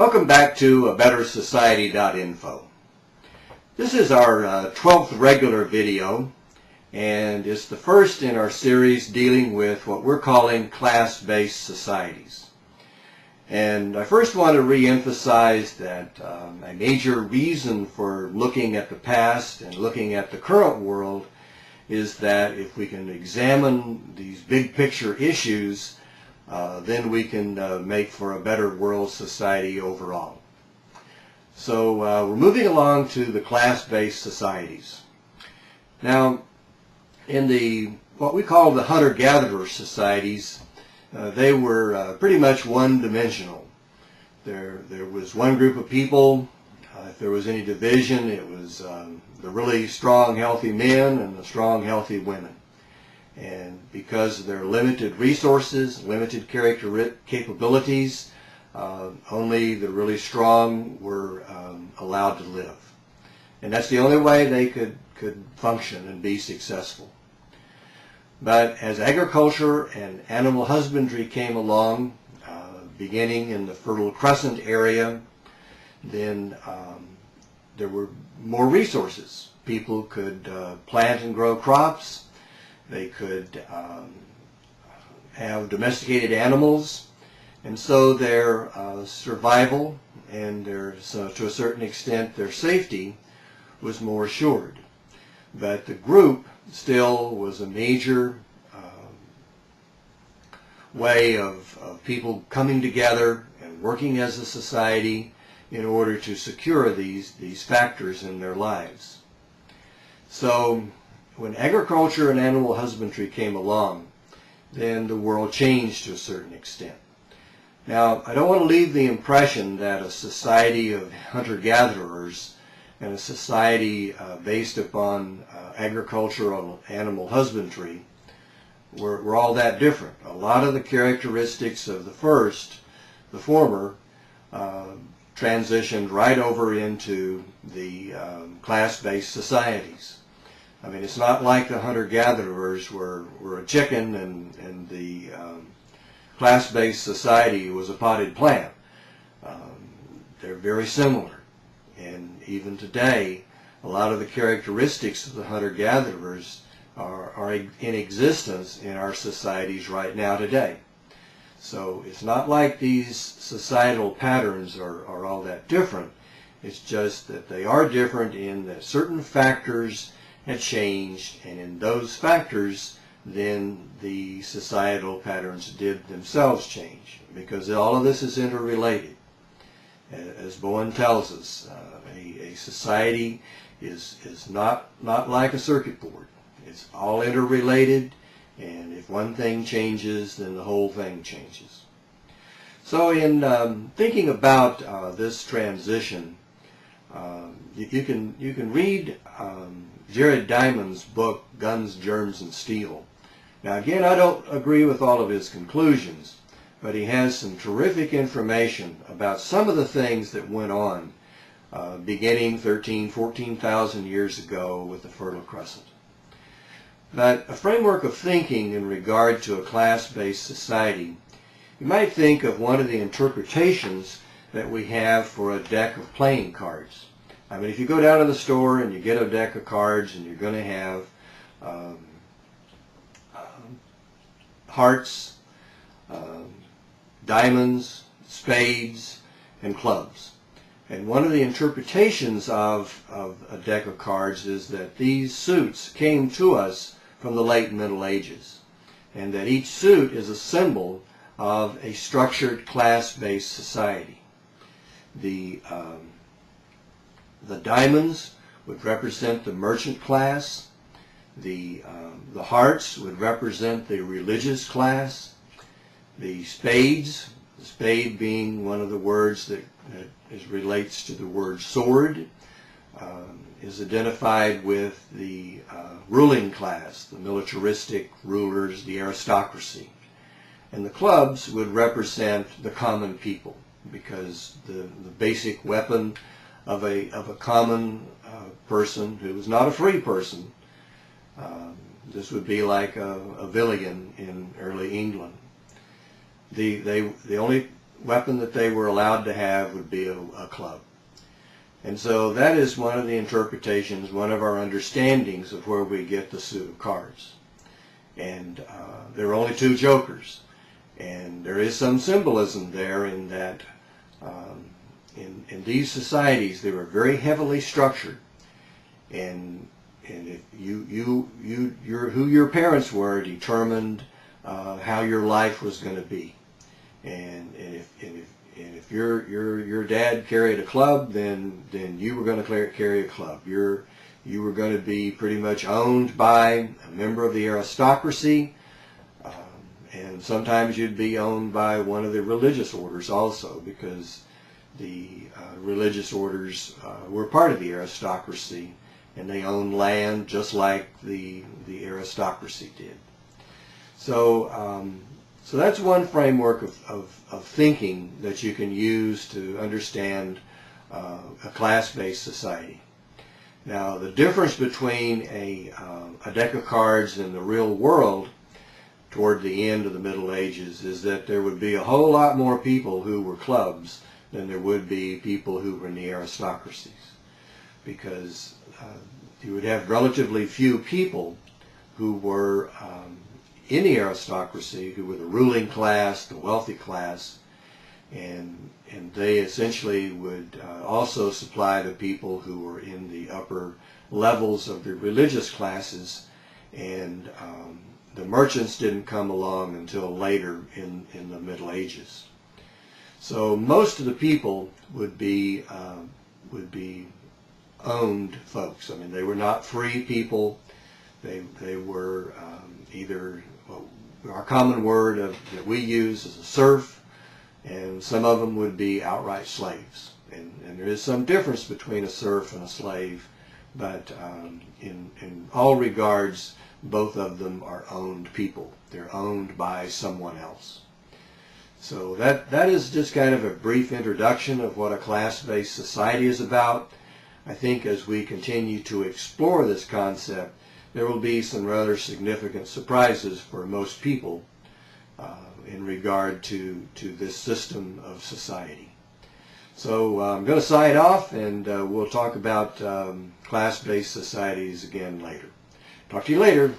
Welcome back to abettersociety.info. This is our 12th regular video, and it's the first in our series dealing with what we're calling class-based societies. And I first want to re-emphasize that a major reason for looking at the past and looking at the current world is that if we can examine these big picture issues, then we can make for a better world society overall. So we're moving along to the class-based societies. Now, in what we call the hunter-gatherer societies, they were pretty much one-dimensional. There was one group of people. If there was any division, it was the really strong, healthy men and the strong, healthy women. And because of their limited resources, limited capabilities, only the really strong were allowed to live. And that's the only way they could function and be successful. But as agriculture and animal husbandry came along, beginning in the Fertile Crescent area, then there were more resources. People could plant and grow crops. They could have domesticated animals, and so their survival and to a certain extent their safety was more assured. But the group still was a major way of people coming together and working as a society in order to secure these factors in their lives. So when agriculture and animal husbandry came along, then the world changed to a certain extent. Now, I don't want to leave the impression that a society of hunter-gatherers and a society based upon agricultural animal husbandry were all that different. A lot of the characteristics of the former, transitioned right over into the class-based societies. I mean, it's not like the hunter-gatherers were a chicken and the class-based society was a potted plant. They're very similar. And even today, a lot of the characteristics of the hunter-gatherers are in existence in our societies right now today. So it's not like these societal patterns are all that different. It's just that they are different in that certain factors had changed, and in those factors, then the societal patterns did themselves change, because all of this is interrelated. As Bowen tells us, a society is not like a circuit board. It's all interrelated, and if one thing changes, then the whole thing changes. So in thinking about this transition, you can read Jared Diamond's book, Guns, Germs, and Steel. Now again, I don't agree with all of his conclusions, but he has some terrific information about some of the things that went on beginning 14,000 years ago with the Fertile Crescent. But a framework of thinking in regard to a class-based society, you might think of one of the interpretations that we have for a deck of playing cards. I mean, if you go down to the store and you get a deck of cards and you're going to have hearts, diamonds, spades, and clubs. And one of the interpretations of a deck of cards is that these suits came to us from the late Middle Ages, and that each suit is a symbol of a structured class-based society. The diamonds would represent the merchant class. The hearts would represent the religious class. The spades, the spade being one of the words that relates to the word sword, is identified with the ruling class, the militaristic rulers, the aristocracy. And the clubs would represent the common people, because the basic weapon of a common person who was not a free person, this would be like a villein in early England. The only weapon that they were allowed to have would be a club. And so that is one of the interpretations, one of our understandings of where we get the suit of cards. And there are only two jokers. And there is some symbolism there in that in these societies they were very heavily structured. And if who your parents were determined how your life was going to be. And if your dad carried a club, then you were going to carry a club. You were going to be pretty much owned by a member of the aristocracy, and sometimes you'd be owned by one of the religious orders also, because the religious orders were part of the aristocracy, and they owned land just like the aristocracy did. So so that's one framework of thinking that you can use to understand a class-based society. Now, the difference between a deck of cards in the real world toward the end of the Middle Ages is that there would be a whole lot more people who were clubs than there would be people who were in the aristocracies, because you would have relatively few people who were in the aristocracy, who were the ruling class, the wealthy class, and they essentially would also supply the people who were in the upper levels of the religious classes, and the merchants didn't come along until later in the Middle Ages. So most of the people would be owned folks. I mean, they were not free people. They were either, well, our common word that we use is a serf, and some of them would be outright slaves. And there is some difference between a serf and a slave, but in all regards, both of them are owned people. They're owned by someone else. So that is just kind of a brief introduction of what a class-based society is about. I think as we continue to explore this concept, there will be some rather significant surprises for most people in regard to this system of society. So I'm going to sign off, and we'll talk about class-based societies again later. Talk to you later.